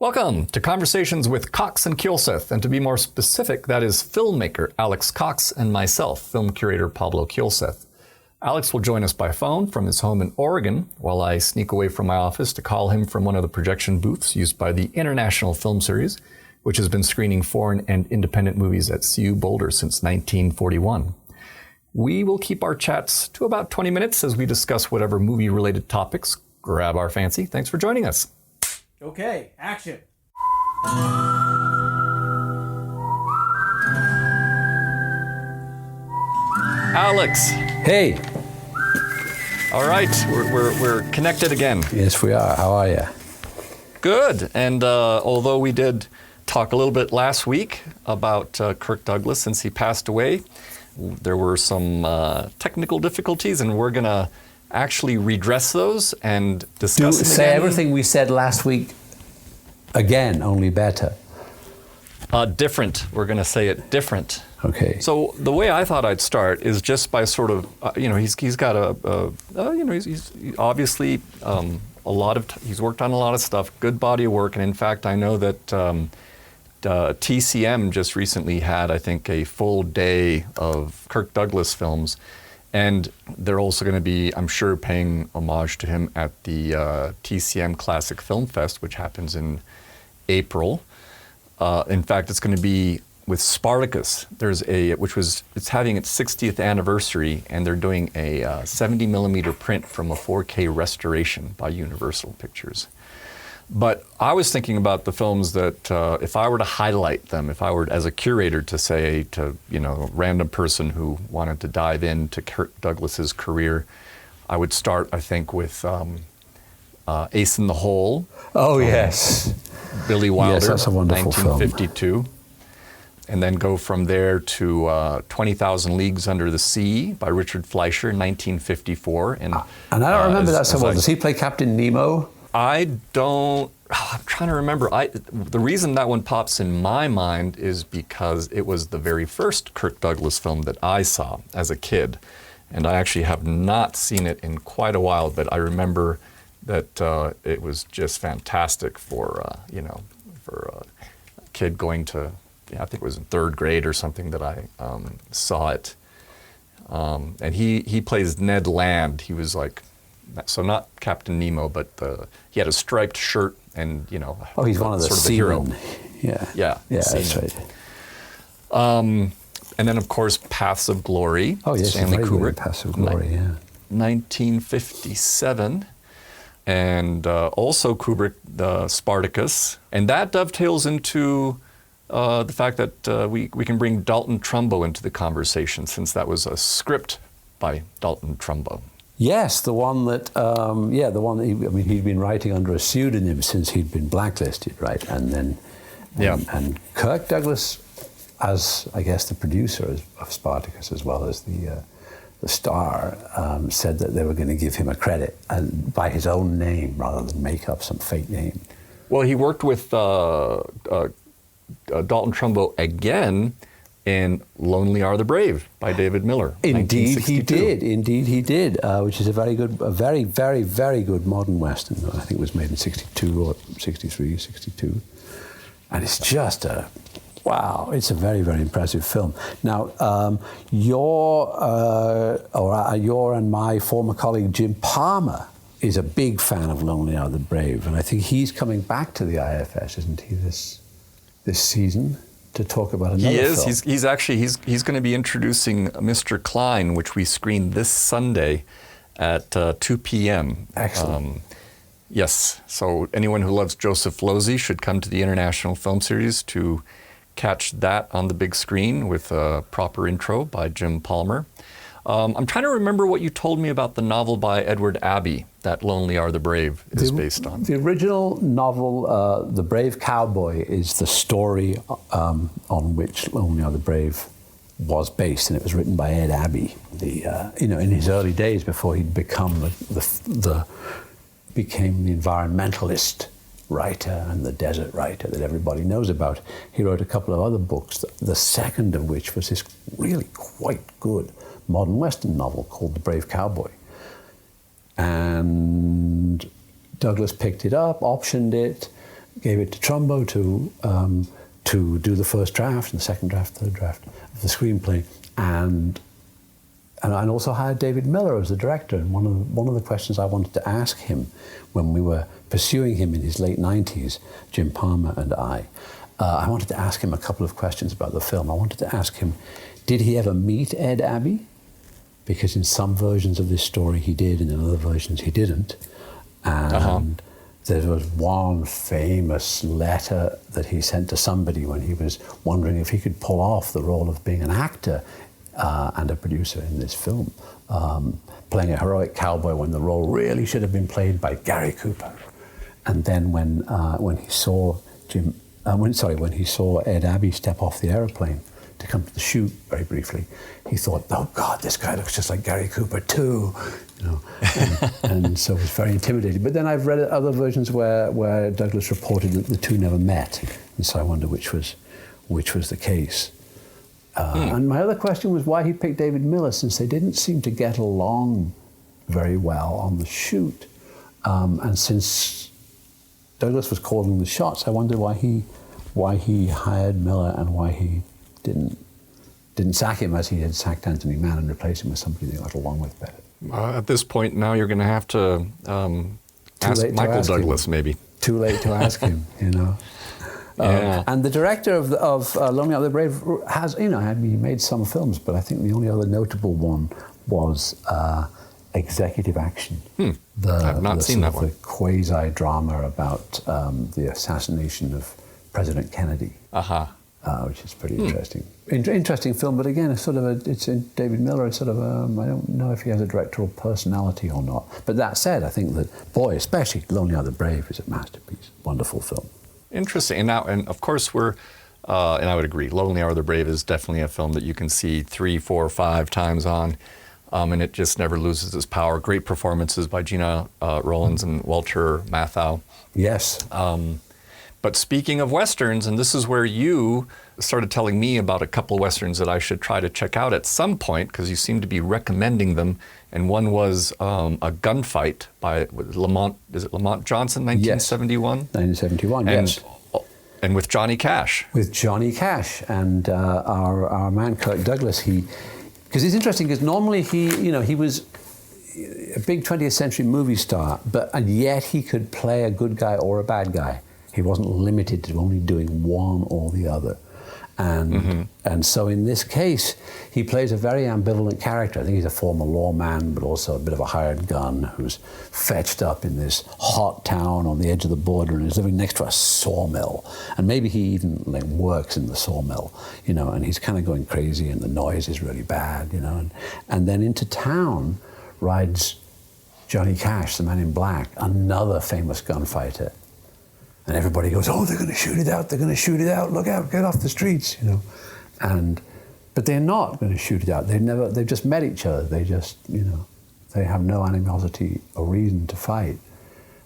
Welcome to Conversations with Cox and Kielseth, and to be more specific, that is filmmaker Alex Cox and myself, film curator Pablo Kielseth. Alex will join us by phone from his home in Oregon, while I sneak away from my office to call him from one of the projection booths used by the International Film Series, which has been screening foreign and independent movies at CU Boulder since 1941. We will keep our chats to about 20 minutes as we discuss whatever movie-related topics grab our fancy. Thanks for joining us. Okay, action. Alex. Hey. All right, we're connected again. Yes, we are. How are you? Good. And although we did talk a little bit last week about Kirk Douglas since he passed away, there were some technical difficulties, and we're going to actually redress those and discuss them Say again. everything we said last week again, only better. Different. We're going to say it different. Okay. So the way I thought I'd start is just by sort of, he's got he's obviously he's worked on a lot of stuff, good body of work, and in fact I know that TCM just recently had, I think, a full day of Kirk Douglas films, and they're also going to be, I'm sure, paying homage to him at the TCM Classic Film Fest, which happens in April. In fact, it's going to be with Spartacus. It's having its 60th anniversary, and they're doing a 70 millimeter print from a 4K restoration by Universal Pictures. But I was thinking about the films that if I were to highlight them, if I were as a curator to say to a random person who wanted to dive into Kirk Douglas's career, I would start, I think, with Ace in the Hole. Oh yes, Billy Wilder. Yes, that's a wonderful 1952. Film. And then go from there to 20,000 Leagues Under the Sea by Richard Fleischer, 1954. And I don't remember that so well. Does he play Captain Nemo? I'm trying to remember. The reason that one pops in my mind is because it was the very first Kirk Douglas film that I saw as a kid. And I actually have not seen it in quite a while, but I remember that it was just fantastic for a kid going to, I think it was in third grade or something that I saw it. And he plays Ned Land. He was like, so not Captain Nemo, but he had a striped shirt and, Oh, he's one of the sort of a hero. Yeah, that's right. And then, of course, Paths of Glory. Oh, yes, Stanley Kubrick. Paths of Glory, yeah. 1957. And also Kubrick, Spartacus. And that dovetails into the fact that we can bring Dalton Trumbo into the conversation, since that was a script by Dalton Trumbo. Yes, the one that, he'd been writing under a pseudonym since he'd been blacklisted, right? And Kirk Douglas, as I guess the producer of Spartacus as well as the star, said that they were going to give him a credit by his own name rather than make up some fake name. Well, he worked with Dalton Trumbo again in Loneliner The Brave by David Miller. Indeed he did, which is a very, very, very good modern Western. I think it was made in 62 or 63, 62. And it's just it's a very, very impressive film. Now, your and my former colleague Jim Palmer is a big fan of Loneliner The Brave, and I think he's coming back to the IFS, isn't he, this season, to talk about another film. He is. He's going to be introducing Mr. Klein, which we screened this Sunday at 2 p.m. Excellent. Yes. So anyone who loves Joseph Losey should come to the International Film Series to catch that on the big screen with a proper intro by Jim Palmer. I'm trying to remember what you told me about the novel by Edward Abbey that Loneliner The Brave is based on. The original novel, The Brave Cowboy, is the story on which Loneliner The Brave was based, and it was written by Ed Abbey. In his early days before he'd become became the environmentalist writer and the desert writer that everybody knows about. He wrote a couple of other books, the second of which was this really quite good modern Western novel called The Brave Cowboy. And Douglas picked it up, optioned it, gave it to Trumbo to do the first draft and the second draft, third draft of the screenplay, and also hired David Miller as the director. And one of the questions I wanted to ask him when we were pursuing him in his late 90s, Jim Palmer and I wanted to ask him a couple of questions about the film. I wanted to ask him, did he ever meet Ed Abbey? Because in some versions of this story he did, and in other versions he didn't. And there was one famous letter that he sent to somebody when he was wondering if he could pull off the role of being an actor and a producer in this film, playing a heroic cowboy when the role really should have been played by Gary Cooper. And then when he saw when he saw Ed Abbey step off the aeroplane to come to the shoot very briefly, he thought, "Oh God, this guy looks just like Gary Cooper too," you know, and so was very intimidated. But then I've read other versions where Douglas reported that the two never met, and so I wonder which was the case. And my other question was why he picked David Miller, since they didn't seem to get along very well on the shoot, and since Douglas was calling the shots, I wondered why he hired Miller and why he didn't sack him as he had sacked Anthony Mann and replaced him with somebody they got along with better. At this point now you're going to have to ask Michael Douglas maybe. Too late to ask him, you know. Yeah. And the director of Loneliner The Brave has, he made some films, but I think the only other notable one was Executive Action. I've not seen that one. The quasi-drama about the assassination of President Kennedy. Which is pretty interesting. Interesting film, but again, it's in David Miller. It's I don't know if he has a directorial personality or not. But that said, I think that, especially Loneliner The Brave is a masterpiece. Wonderful film. Interesting. And of course and I would agree, Loneliner The Brave is definitely a film that you can see 3, 4, 5 times on, and it just never loses its power. Great performances by Gina Rollins and Walter Matthau. Yes. But speaking of Westerns, and this is where you started telling me about a couple of Westerns that I should try to check out at some point, because you seem to be recommending them. And one was a Gunfight by Lamont Johnson, 1971? Yes. 1971, yes. And with Johnny Cash. With Johnny Cash and our man Kirk Douglas. Because it's interesting, because normally he was a big 20th century movie star, and yet he could play a good guy or a bad guy. He wasn't limited to only doing one or the other. And so in this case, he plays a very ambivalent character. I think he's a former lawman, but also a bit of a hired gun who's fetched up in this hot town on the edge of the border and is living next to a sawmill. And maybe he even works in the sawmill, and he's kind of going crazy and the noise is really bad, And then into town rides Johnny Cash, the man in black, another famous gunfighter. And everybody goes, "Oh, they're going to shoot it out, they're going to shoot it out, look out, get off the streets," But they're not going to shoot it out. They've just met each other. They just, they have no animosity or reason to fight.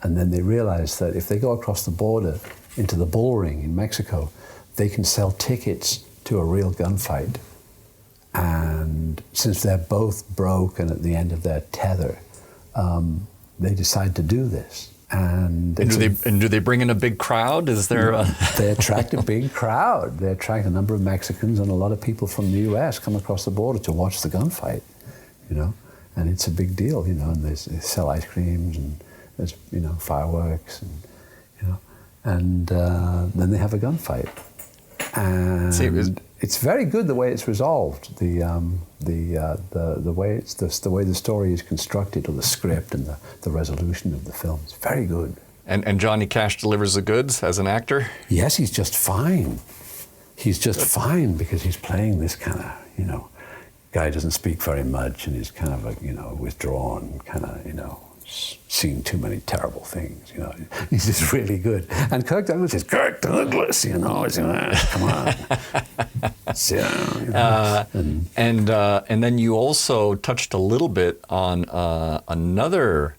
And then they realize that if they go across the border into the bull ring in Mexico, they can sell tickets to a real gunfight. And since they're both broke and at the end of their tether, they decide to do this. And do they bring in a big crowd? Is there They attract a big crowd. They attract a number of Mexicans, and a lot of people from the U.S. come across the border to watch the gunfight, And it's a big deal, and they sell ice creams and there's, fireworks and then they have a gunfight. And it's very good the way it's resolved. The way the story is constructed, or the script and the resolution of the film. It's very good. And Johnny Cash delivers the goods as an actor? Yes, he's just fine. He's just fine because he's playing this kind of, guy who doesn't speak very much and he's kind of withdrawn, kind of, seen too many terrible things, He's just really good. And Kirk Douglas is Kirk Douglas, come on. And then you also touched a little bit on another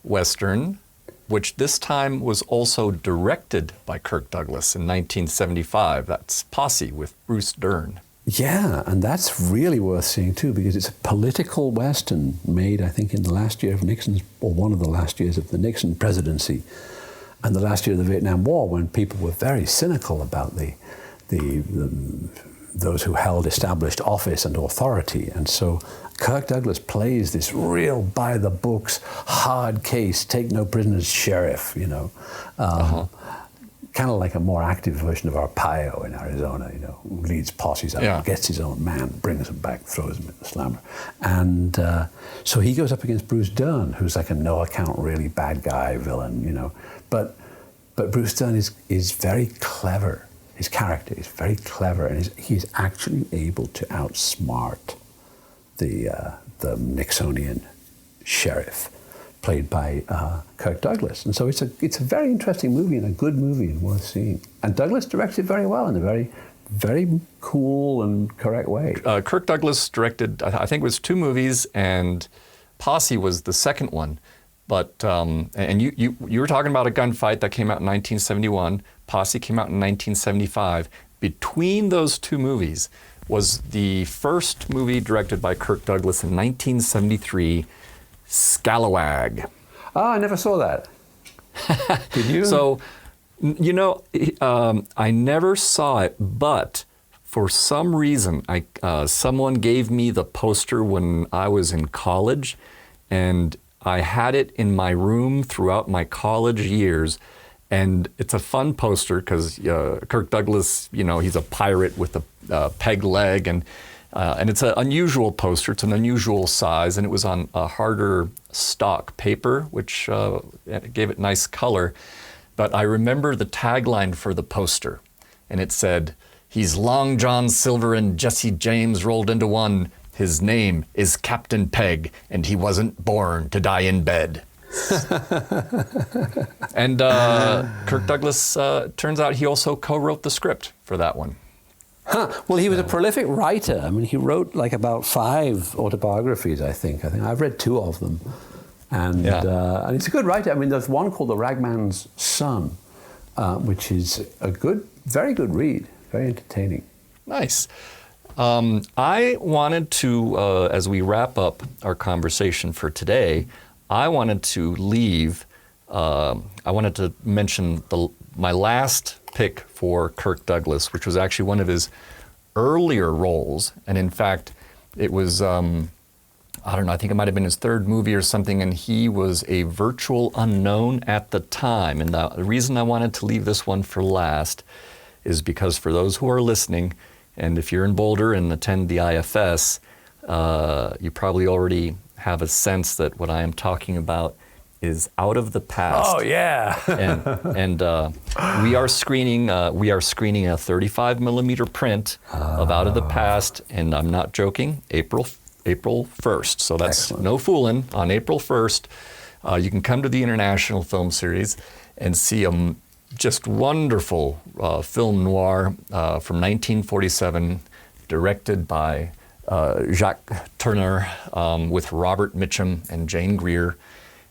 Western, which this time was also directed by Kirk Douglas in 1975. That's Posse with Bruce Dern. Yeah, and that's really worth seeing too, because it's a political Western made, I think, in the last year of Nixon's, or one of the last years of the Nixon presidency. and the last year of the Vietnam War, when people were very cynical about those who held established office and authority. And so Kirk Douglas plays this real by-the-books, hard case, take no prisoners sheriff, you know. Kind of like a more active version of Arpaio in Arizona, you know, who leads posses out, gets his own man, brings him back, throws him in the slammer. And so he goes up against Bruce Dern, who's like a no-account, really bad guy, villain, you know. But Bruce Dern is very clever. His character is very clever, and he's actually able to outsmart the Nixonian sheriff, played by Kirk Douglas. And so it's a very interesting movie and a good movie and worth seeing. And Douglas directs it very well in a very, very cool and correct way. Kirk Douglas directed, I think it was 2 movies, and Posse was the second one. But, and you were talking about a gunfight that came out in 1971. Posse came out in 1975. Between those 2 movies was the first movie directed by Kirk Douglas in 1973, Scalawag. Oh, I never saw that. Did you? So, you know, I never saw it, but for some reason, someone gave me the poster when I was in college, and I had it in my room throughout my college years. And it's a fun poster because Kirk Douglas, you know, he's a pirate with a peg leg, and it's an unusual poster. It's an unusual size, and it was on a harder stock paper, which gave it nice color. But I remember the tagline for the poster, and it said, "He's Long John Silver and Jesse James rolled into one. His name is Captain Peg, and he wasn't born to die in bed." And Kirk Douglas, turns out he also co-wrote the script for that one. Well, he was a prolific writer. I mean, he wrote like about 5 autobiographies, I think. I've read 2 of them. And it's a good writer. I mean, there's one called The Ragman's Son, which is a good, very good read, very entertaining. Nice. I wanted to, as we wrap up our conversation for today, I wanted to mention my last pick for Kirk Douglas, which was actually one of his earlier roles. And in fact, it was, I don't know, I think it might have been his 3rd movie or something, and he was a virtual unknown at the time. And the reason I wanted to leave this one for last is because for those who are listening, and if you're in Boulder and attend the IFS, you probably already have a sense that what I am talking about is Out of the Past. Oh yeah. and we are screening a 35 millimeter print of Out of the Past, and I'm not joking, April 1st. So that's excellent. No fooling. On April 1st, you can come to the International Film Series and see a just wonderful film noir from 1947, directed by Jacques Tourneur, with Robert Mitchum and Jane Greer.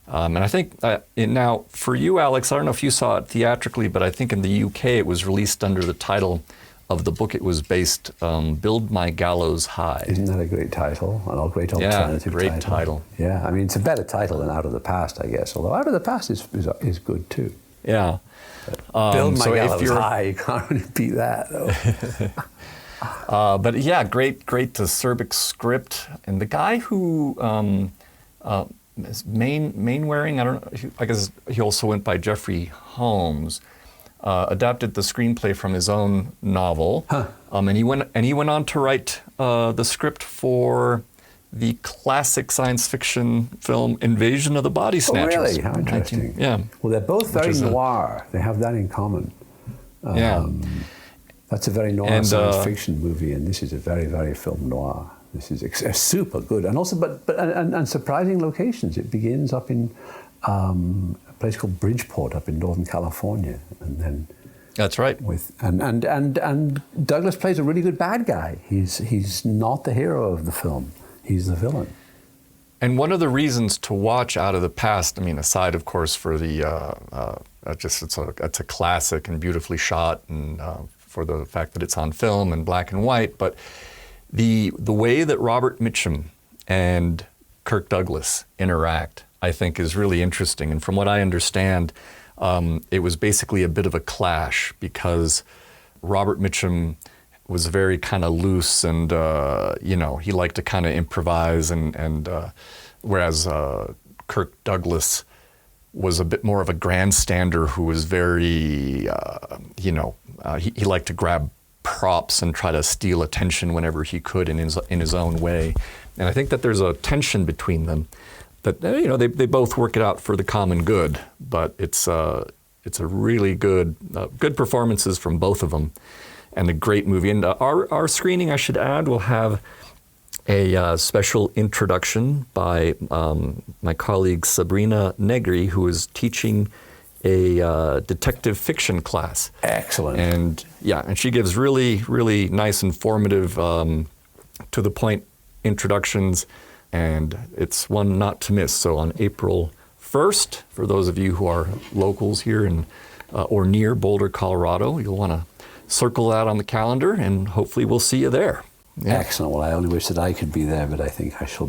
And I think, now for you, Alex, I don't know if you saw it theatrically, but I think in the UK it was released under the title of the book it was based, Build My Gallows High. Isn't that a great title? A great alternative title. Yeah, great title. Yeah, I mean, it's a better title than Out of the Past, I guess, although Out of the Past is good too. Yeah. Build My Gallows High, you can't really beat that, though. But yeah, great acerbic script, and the guy who is Mainwaring, I don't know, I guess he also went by Jeffrey Holmes, adapted the screenplay from his own novel, and he went on to write the script for the classic science fiction film Invasion of the Body Snatchers. Oh, really? How interesting. Yeah. Well, they're both very noir. They have that in common. That's a very noir science fiction movie, and this is a very, very film noir. This is super good, and also, but surprising locations. It begins up in a place called Bridgeport, up in Northern California, and then. That's right. And Douglas plays a really good bad guy. He's not the hero of the film. He's the villain. And one of the reasons to watch Out of the Past, I mean, aside, of course, for the it's a classic and beautifully shot, and for the fact that it's on film and black and white, but the way that Robert Mitchum and Kirk Douglas interact, I think, is really interesting. And from what I understand, it was basically a bit of a clash because Robert Mitchum was very kind of loose and, he liked to kind of improvise and whereas Kirk Douglas was a bit more of a grandstander who was very, he liked to grab props and try to steal attention whenever he could in his own way. And I think that there's a tension between them that, they both work it out for the common good, but it's a really good performances from both of them and a great movie. And our screening, I should add, will have a special introduction by my colleague Sabrina Negri, who is teaching a detective fiction class. Excellent. And she gives really, really nice, informative, to the point introductions, and it's one not to miss. So on April 1st, for those of you who are locals here in or near Boulder, Colorado, you'll want to circle that on the calendar, and hopefully we'll see you there. Yeah. Excellent. Well, I only wish that I could be there, but I think I shall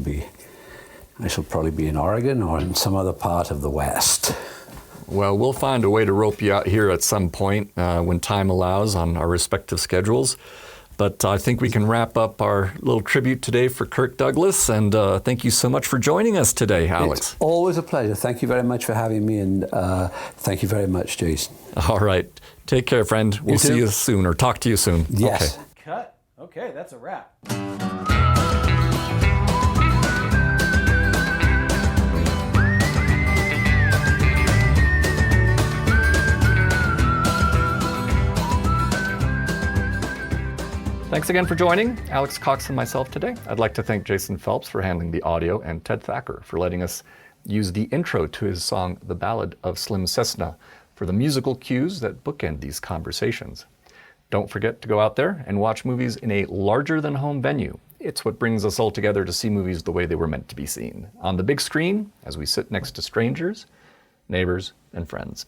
probably be in Oregon or in some other part of the West. Well, we'll find a way to rope you out here at some point when time allows on our respective schedules. But I think we can wrap up our little tribute today for Kirk Douglas, and thank you so much for joining us today, Alex. It's always a pleasure. Thank you very much for having me, and thank you very much, Jason. All right. Take care, friend. We'll see you soon, or talk to you soon. Yes. Okay. Cut. Okay, that's a wrap. Thanks again for joining Alex Cox and myself today. I'd like to thank Jason Phelps for handling the audio and Ted Thacker for letting us use the intro to his song, The Ballad of Slim Cessna, for the musical cues that bookend these conversations. Don't forget to go out there and watch movies in a larger-than-home venue. It's what brings us all together to see movies the way they were meant to be seen, on the big screen as we sit next to strangers, neighbors, and friends.